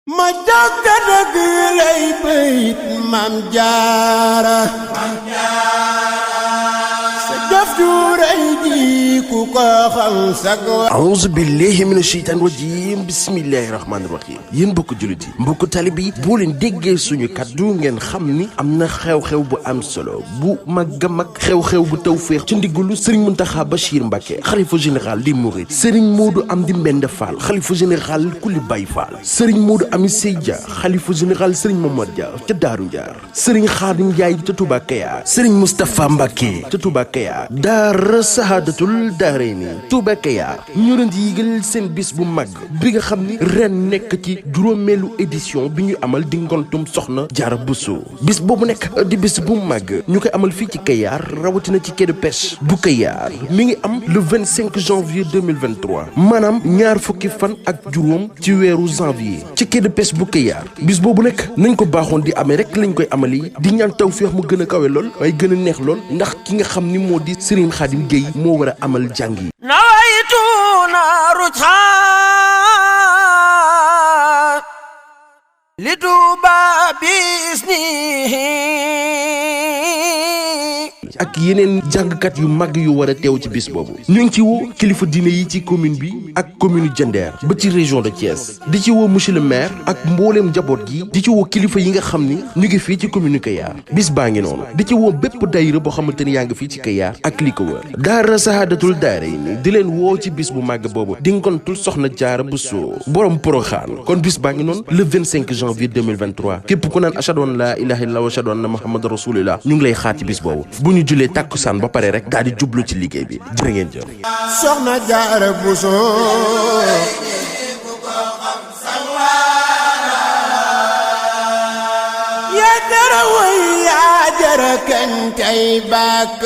ma jokka dëgg lay bayit Maam Jaara sa jëf ju rëy ji ku ko xam sag auzu billahi mina sheytaani rajim bismillahi rahmaani rahim yéen mbokk jullit yi mbokk talib yi boo leen déggee suñu kaddu ngeen xam ni am na xew-xew bu am solo bu mag a mag xew-xew bu tawféex ci ndiggalu Serigne Mountakha Bachir Mbacké xalifa général di Mouride Serigne Modou Amdi Mbende Fall xalifa général Kuli Baye Fall Serigne Modou Ami Seydia xalifa général Serigne Momar Dia ca Daaru Njaar Serigne Khadim Ndiaye ca Touba Kaya Serigne Moustapha Mbacké ca Touba Kaya Daara Sahadatul Daarayni Touba Kaya ñu leen di yëgal seen bis bu mag bi nga xam ni ren nekk ci juróomeelu édition bi ñu amal di ngontum soxna Jaara Bousso bis boobu nekk di bis bu mag ñu koy amal fii ci Kayar rawatina ci quai de pêche bu Kayar mi ngi am le 25 janvier 2023 maanaam ñaar fukki fan ak juróom ci weeru janvier ci quai de pêche bu Kayar bis boobu nekk nañ ko baaxoon di amee rek lañ koy amali di ñaan tawfeex mu gën a kawe lool waaye gën a neex lool ndax ki nga xam ni moo di Serigne Khadim Gueye moo war a amal jàng yi nawaytu naaru li Tuuba bisnihi ak yeneen jàngkat yu mag yu war a teew ci bis boobu ñu ngi ci woo kilifa diine yi ci commune bi ak commune Diender ba ci région de Thiès di ci woo monsieur le maire ak mbooleem njaboot gi di ci woo kilifa yi nga xam ni ñu ngi fii ci commune Kayar bis baa ngi noonu di ci woo bépp daayira boo xamante ni yaa ngi fii ci Kayar ak li ko wër Daara Sahadatul Daarayni di leen woo ci bis bu màgg boobu di ngontul soxna Jaara Bousso borom Poroxaan kon bis baa ngi noonu le 25 janvier 2023 képp ku naan ashhadu an laa ilaaha illallaah wa ashhadu anna muhammadan rasulullah ñu ngi lay xaar ci bis boobu julee tàkkusaan ba pare rek daal di jublu ci liggéey bi jërë ngeen jëf soxna Jaara Bousso yaa jara way yaa jara kañ tey bàkk